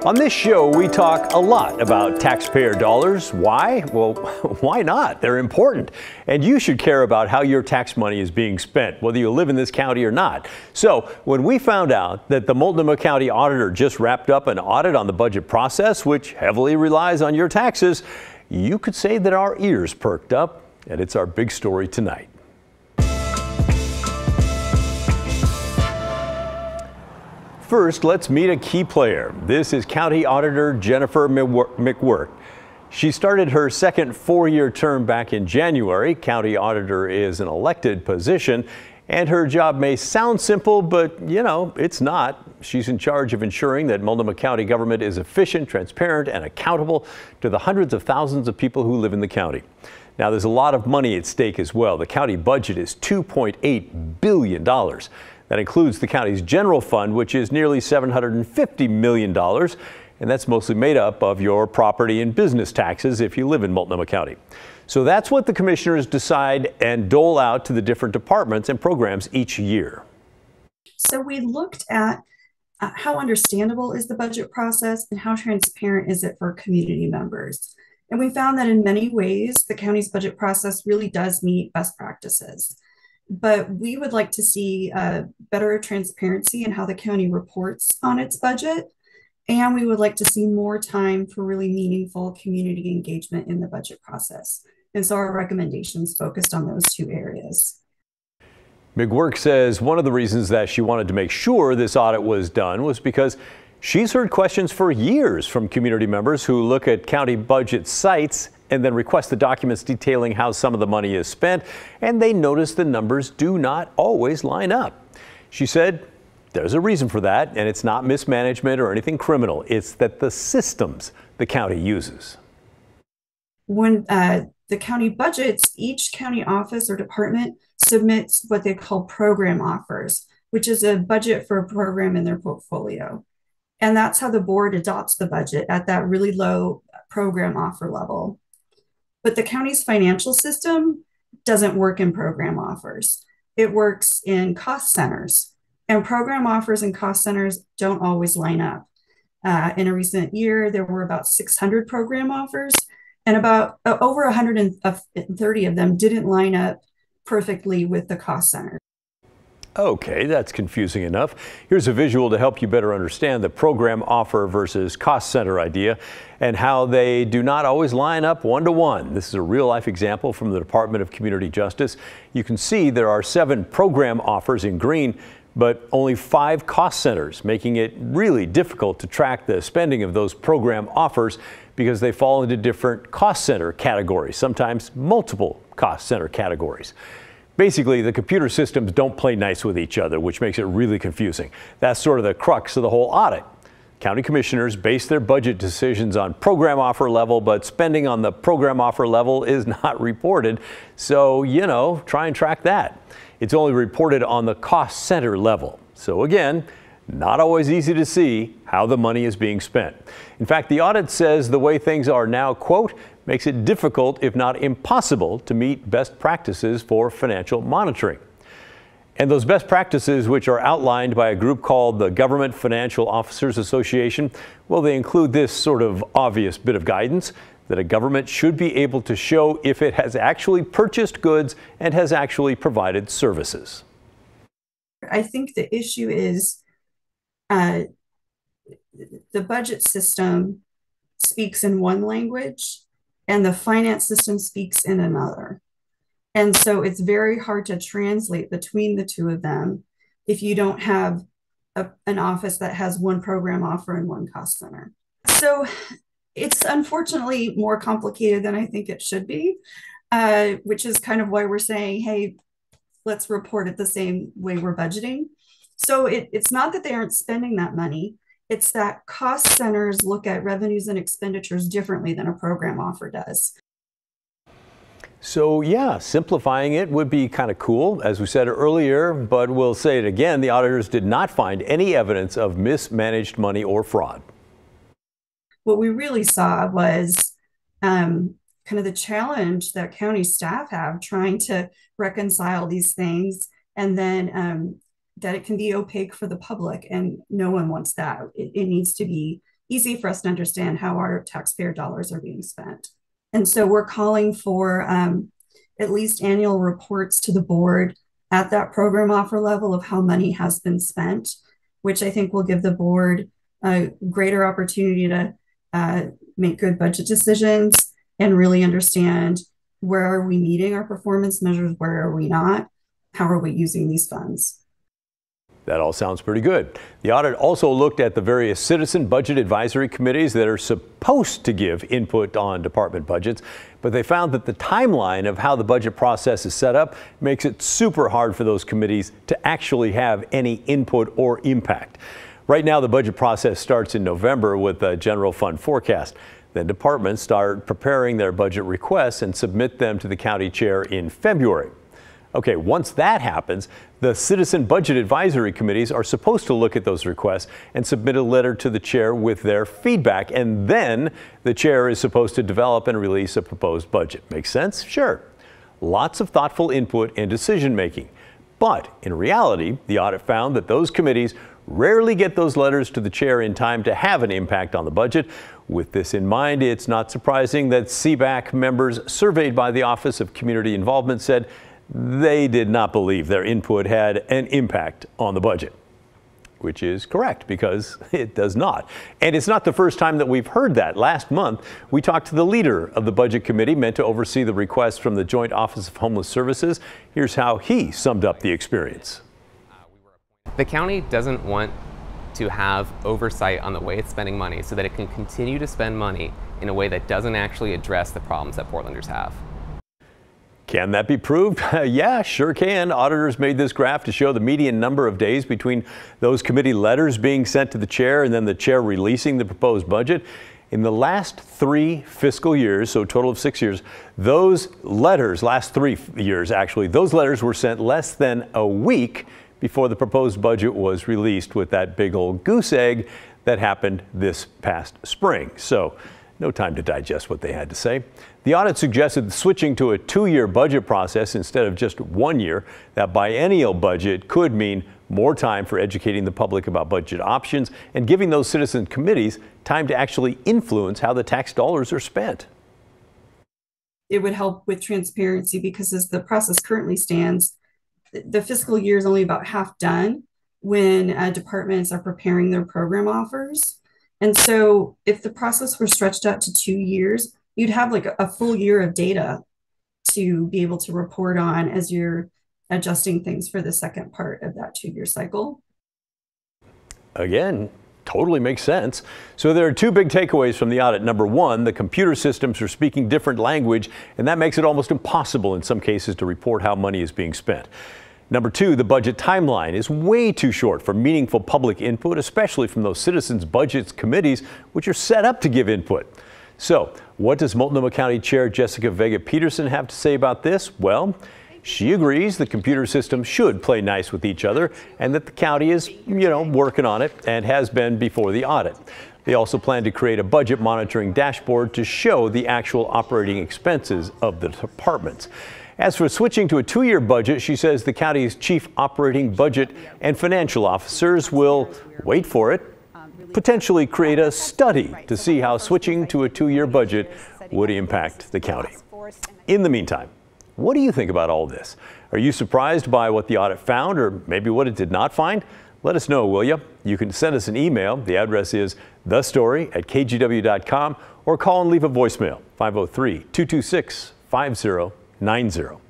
On this show, we talk a lot about taxpayer dollars. Why? Well, why not? They're important. And you should care about how your tax money is being spent, whether you live in this county or not. So when we found out that the Multnomah County auditor just wrapped up an audit on the budget process, which heavily relies on your taxes, you could say that our ears perked up, and it's our big story tonight. First, let's meet a key player. This is County Auditor Jennifer McWork. She started her second four-year term back in January. County Auditor is an elected position, and her job may sound simple, but you know, it's not. She's in charge of ensuring that Multnomah County government is efficient, transparent, and accountable to the hundreds of thousands of people who live in the county. Now, there's a lot of money at stake as well. The county budget is $2.8 billion. That includes the county's general fund, which is nearly $750 million. And that's mostly made up of your property and business taxes if you live in Multnomah County. So that's what the commissioners decide and dole out to the different departments and programs each year. So we looked at how understandable is the budget process and how transparent is it for community members. And we found that in many ways, the county's budget process really does meet best practices. But we would like to see better transparency in how the county reports on its budget. And we would like to see more time for really meaningful community engagement in the budget process. And so our recommendations focused on those two areas. McWork says one of the reasons that she wanted to make sure this audit was done was because she's heard questions for years from community members who look at county budget sites and then request the documents detailing how some of the money is spent, and they notice the numbers do not always line up. She said there's a reason for that, and it's not mismanagement or anything criminal. It's that the systems the county uses. When the county budgets, each county office or department submits what they call program offers, which is a budget for a program in their portfolio. And that's how the board adopts the budget, at that really low program offer level. But the county's financial system doesn't work in program offers. It works in cost centers, and program offers and cost centers don't always line up. In a recent year, there were about 600 program offers, and about over 130 of them didn't line up perfectly with the cost center. Okay, that's confusing enough. Here's a visual to help you better understand the program offer versus cost center idea and how they do not always line up one-to-one. This is a real-life example from the Department of Community Justice. You can see there are 7 program offers in green, but only 5 cost centers, making it really difficult to track the spending of those program offers because they fall into different cost center categories, sometimes multiple cost center categories. Basically, the computer systems don't play nice with each other, which makes it really confusing. That's sort of the crux of the whole audit. County commissioners base their budget decisions on program offer level, but spending on the program offer level is not reported. So, you know, try and track that. It's only reported on the cost center level. So again, not always easy to see how the money is being spent. In fact, the audit says the way things are now, quote, makes it difficult, if not impossible, to meet best practices for financial monitoring. And those best practices, which are outlined by a group called the Government Financial Officers Association, well, they include this sort of obvious bit of guidance that a government should be able to show if it has actually purchased goods and has actually provided services. I think the issue is the budget system speaks in one language and the finance system speaks in another. And so it's very hard to translate between the two of them if you don't have an office that has one program offer and one cost center. So it's unfortunately more complicated than I think it should be, which is kind of why we're saying, hey, let's report it the same way we're budgeting. So it's not that they aren't spending that money. It's that cost centers look at revenues and expenditures differently than a program offer does. So yeah, simplifying it would be kind of cool, as we said earlier, but we'll say it again, the auditors did not find any evidence of mismanaged money or fraud. What we really saw was kind of the challenge that county staff have trying to reconcile these things, and then that it can be opaque for the public, and no one wants that. It needs to be easy for us to understand how our taxpayer dollars are being spent. And so we're calling for at least annual reports to the board at that program offer level of how money has been spent, which I think will give the board a greater opportunity to make good budget decisions and really understand where are we meeting our performance measures, where are we not, how are we using these funds. That all sounds pretty good. The audit also looked at the various citizen budget advisory committees that are supposed to give input on department budgets, but they found that the timeline of how the budget process is set up makes it super hard for those committees to actually have any input or impact. Right now, the budget process starts in November with a general fund forecast. Then departments start preparing their budget requests and submit them to the county chair in February. Okay, once that happens, the citizen budget advisory committees are supposed to look at those requests and submit a letter to the chair with their feedback, and then the chair is supposed to develop and release a proposed budget. Makes sense? Sure. Lots of thoughtful input and decision making. But in reality, the audit found that those committees rarely get those letters to the chair in time to have an impact on the budget. With this in mind, it's not surprising that CBAC members surveyed by the Office of Community Involvement said they did not believe their input had an impact on the budget, which is correct because it does not. And it's not the first time that we've heard that. Last month, we talked to the leader of the budget committee meant to oversee the request from the Joint Office of Homeless Services. Here's how he summed up the experience. The county doesn't want to have oversight on the way it's spending money so that it can continue to spend money in a way that doesn't actually address the problems that Portlanders have. Can that be proved? Yeah, sure can. Auditors made this graph to show the median number of days between those committee letters being sent to the chair and then the chair releasing the proposed budget. In the last 3 fiscal years, so a total of 6 years, those letters, last 3 years actually, those letters were sent less than a week before the proposed budget was released, with that big old goose egg that happened this past spring. So no time to digest what they had to say. The audit suggested switching to a 2-year budget process instead of just 1 year. That biennial budget could mean more time for educating the public about budget options and giving those citizen committees time to actually influence how the tax dollars are spent. It would help with transparency because as the process currently stands, the fiscal year is only about half done when departments are preparing their program offers. And so if the process were stretched out to 2 years, you'd have like a full year of data to be able to report on as you're adjusting things for the second part of that 2-year cycle. Again, totally makes sense. So there are 2 big takeaways from the audit. Number 1, the computer systems are speaking different language, and that makes it almost impossible in some cases to report how money is being spent. Number 2, the budget timeline is way too short for meaningful public input, especially from those citizens' budgets committees, which are set up to give input. So what does Multnomah County Chair Jessica Vega Peterson have to say about this? Well, she agrees the computer systems should play nice with each other and that the county is, working on it and has been before the audit. They also plan to create a budget monitoring dashboard to show the actual operating expenses of the departments. As for switching to a 2-year budget, she says the county's chief operating budget and financial officers will, wait for it, potentially create a study to see how switching to a 2-year budget would impact the county. In the meantime, what do you think about all this? Are you surprised by what the audit found or maybe what it did not find? Let us know, will you? You can send us an email. The address is thestory@kgw.com or call and leave a voicemail, 503-226-5090.